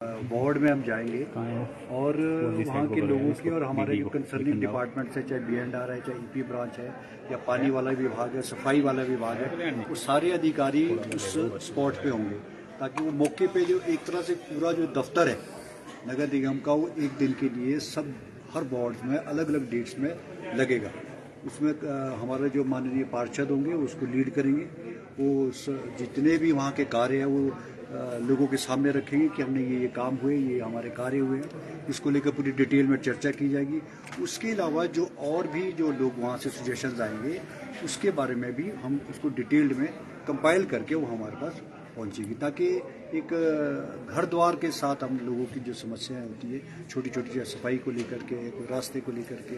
Ward में हम जाएंगे और वहाँ के लोगों की और हमारे जो कंसर्निंग डिपार्टमेंट्स है, चाहे BNR है, चाहे EP ब्रांच है या पानी वाला विभाग है, सफाई वाला विभाग है, वो सारे अधिकारी उस स्पॉट पे होंगे ताकि वो मौके पे जो एक तरह से पूरा जो दफ्तर है नगर निगम का वो एक दिन के लिए सब हर वार्ड में अलग अलग डेट्स में लगेगा। उसमें हमारे जो माननीय पार्षद होंगे उसको लीड करेंगे। वो जितने भी वहाँ के कार्य हैं वो लोगों के सामने रखेंगे कि हमने ये काम हुए, ये हमारे कार्य हुए हैं, इसको लेकर पूरी डिटेल में चर्चा की जाएगी। उसके अलावा जो और भी जो लोग वहाँ से सजेशंस आएंगे उसके बारे में भी हम उसको डिटेल्ड में कंपाइल करके वो हमारे पास पहुँचेगी ताकि एक घर द्वार के साथ हम लोगों की जो समस्याएं होती है छोटी छोटी सफाई को लेकर के, कोई रास्ते को लेकर के,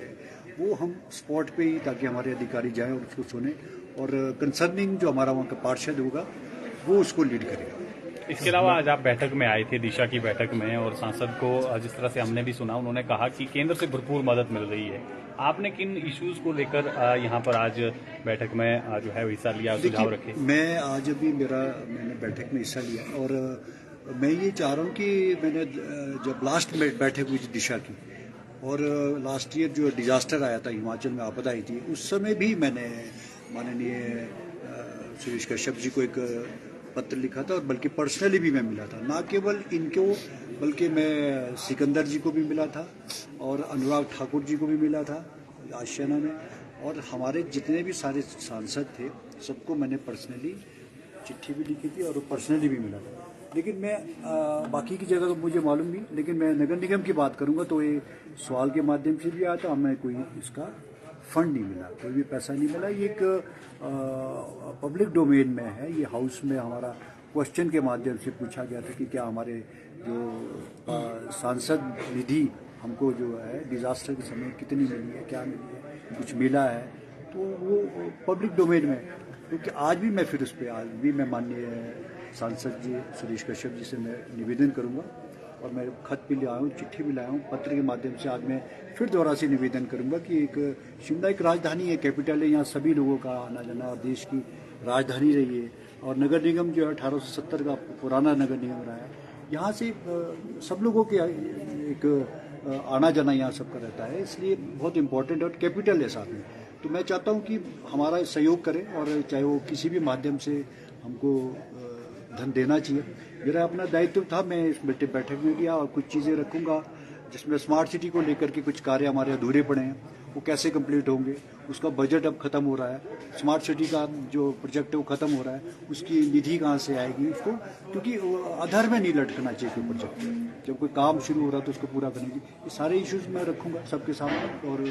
वो हम स्पॉट पे ही ताकि हमारे अधिकारी जाएं और उसको सुने और कंसर्निंग जो हमारा वहाँ का पार्षद होगा वो उसको लीड करेगा। इसके अलावा आज आप बैठक में आए थे, दिशा की बैठक में, और सांसद को जिस तरह से हमने भी सुना उन्होंने कहा कि केंद्र से भरपूर मदद मिल रही है। आपने किन इश्यूज को लेकर यहाँ पर आज बैठक में जो है हिस्सा लिया, सुझाव रखे? मैं आज अभी मैंने बैठक में हिस्सा लिया और मैं ये चाह रहा हूँ कि मैंने जब लास्ट में बैठक हुई थी दिशा की और लास्ट ईयर जो डिजास्टर आया था, हिमाचल में आपदा आई थी, उस समय भी मैंने माननीय सुरेश कश्यप जी को एक पत्र लिखा था और बल्कि पर्सनली भी मैं मिला था, ना केवल इनको बल्कि मैं सिकंदर जी को भी मिला था और अनुराग ठाकुर जी को भी मिला था आशियाना में, और हमारे जितने भी सारे सांसद थे सबको मैंने पर्सनली चिट्ठी भी लिखी थी और पर्सनली भी मिला था। लेकिन मैं बाकी की जगह तो मुझे मालूम नहीं, लेकिन मैं नगर निगम की बात करूंगा तो ये सवाल के माध्यम से भी आया था, हमें कोई इसका फंड नहीं मिला, कोई भी पैसा नहीं मिला। ये एक पब्लिक डोमेन में है, ये हाउस में हमारा क्वेश्चन के माध्यम से पूछा गया था कि क्या हमारे जो सांसद निधि हमको जो है डिजास्टर के समय कितनी मिली है, क्या मिली है, कुछ मिला है, तो वो पब्लिक डोमेन में, क्योंकि आज भी मैं फिर उस पर आज भी मैं माननीय सांसद जी सुरेश कश्यप जी से मैं निवेदन करूंगा और मैं खत भी ले आया हूँ, चिट्ठी भी लाया हूँ, पत्र के माध्यम से आज मैं फिर दोबारा से निवेदन करूंगा कि एक शिमला एक राजधानी है, कैपिटल है, यहाँ सभी लोगों का आना जाना और देश की राजधानी रही है और नगर निगम जो है 1870 का पुराना नगर निगम रहा है। यहाँ से सब लोगों के एक आना जाना यहाँ सबका रहता है, इसलिए बहुत इंपॉर्टेंट और कैपिटल है साथ में। तो मैं चाहता हूँ कि हमारा सहयोग करें और चाहे वो किसी भी माध्यम से हमको धन देना चाहिए। मेरा अपना दायित्व था, मैं इस बैठक में गया और कुछ चीज़ें रखूंगा जिसमें स्मार्ट सिटी को लेकर के कुछ कार्य हमारे अधूरे पड़े हैं, वो कैसे कंप्लीट होंगे, उसका बजट अब खत्म हो रहा है, स्मार्ट सिटी का जो प्रोजेक्ट है वो खत्म हो रहा है, उसकी निधि कहाँ से आएगी उसको, क्योंकि अधर में नहीं लटकना चाहिए कोई प्रोजेक्ट, जब कोई काम शुरू हो रहा है तो उसको पूरा करने की, ये सारे इश्यूज मैं रखूंगा सबके सामने और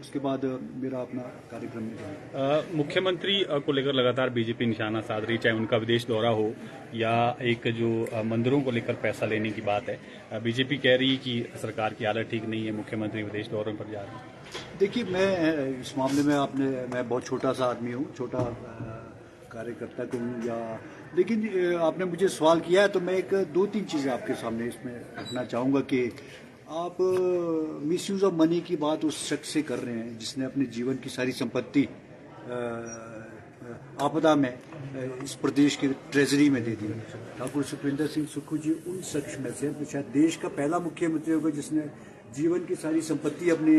उसके बाद मेरा अपना कार्यक्रम निकलेगा। मुख्यमंत्री को लेकर लगातार बीजेपी निशाना साध रही, चाहे उनका विदेश दौरा हो या एक जो मंदिरों को लेकर पैसा लेने की बात है। बीजेपी कह रही है कि सरकार की हालत ठीक नहीं है, मुख्यमंत्री विदेश दौरे पर जा रहे हैं। देखिए, मैं इस मामले में मैं बहुत छोटा सा आदमी हूँ, छोटा कार्यकर्ता को हूँ या, लेकिन आपने मुझे सवाल किया है तो मैं एक 2-3 चीज़ें आपके सामने इसमें रखना चाहूँगा कि आप मिसयूज ऑफ मनी की बात उस शख्स से कर रहे हैं जिसने अपने जीवन की सारी संपत्ति आपदा में इस प्रदेश की ट्रेजरी में दे दी। ठाकुर सुखविंदर सिंह सुक्खू जी उन शख्स में से शायद देश का पहला मुख्यमंत्री होगा जिसने जीवन की सारी संपत्ति अपने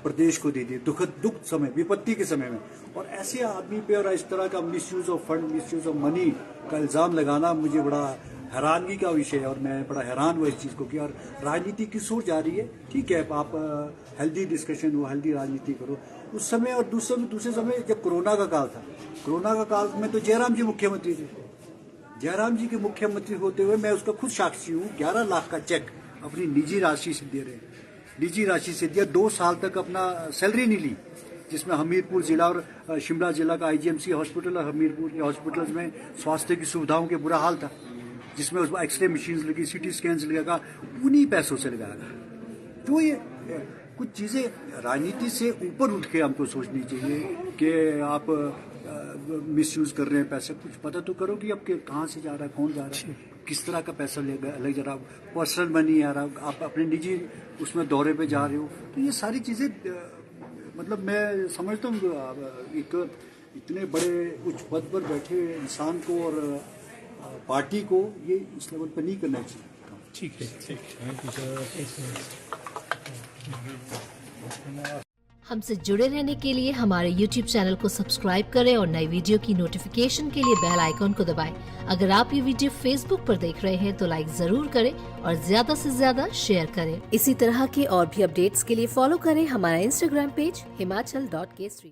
प्रदेश को दे दी दुख समय, विपत्ति के समय में, और ऐसे आदमी पे और इस तरह का misuse of fund, misuse of money का इल्जाम लगाना मुझे बड़ा हैरानगी का विषय है और मैं बड़ा हैरान हुआ इस चीज़ को कि और राजनीति किस ओर जा रही है। ठीक है, आप हेल्दी डिस्कशन हो, हेल्दी राजनीति करो। उस समय और दूसरे समय जब कोरोना का काल था, कोरोना का काल में तो जयराम जी मुख्यमंत्री थे, जयराम जी के मुख्यमंत्री होते हुए मैं उसका खुद साक्षी हूँ, 11 लाख का चेक अपनी निजी राशि से दे रहे हैं, निजी राशि से दिया, 2 साल तक अपना सैलरी नहीं ली, जिसमें हमीरपुर जिला और शिमला जिला का IGMC हॉस्पिटल और हमीरपुर के हॉस्पिटल्स में स्वास्थ्य की सुविधाओं के बुरा हाल था, जिसमें उसमें एक्सरे मशीन लगी, CT स्कैन्स लगा, उन्हीं पैसों से लगाया। तो ये कुछ चीज़ें राजनीति से ऊपर उठ के हमको सोचनी चाहिए कि आप मिसयूज कर रहे हैं पैसे, कुछ पता तो करो कि अब कहाँ से जा रहा है, कौन जा रहा है, किस तरह का पैसा लग जा रहा है, पर्सनल मनी आ रहा है, आप अपने निजी उसमें दौरे पे जा रहे हो, तो ये सारी चीज़ें मतलब मैं समझता हूँ एक इतने बड़े उच्च पद पर बैठे इंसान को और पार्टी को ये इस लेवल पर नहीं करना चाहिए। ठीक है। हमसे जुड़े रहने के लिए हमारे YouTube चैनल को सब्सक्राइब करें और नई वीडियो की नोटिफिकेशन के लिए बेल आइकॉन को दबाएं। अगर आप ये वीडियो Facebook पर देख रहे हैं तो लाइक जरूर करें और ज्यादा से ज्यादा शेयर करें। इसी तरह के और भी अपडेट्स के लिए फॉलो करें हमारा Instagram पेज himachal.k3।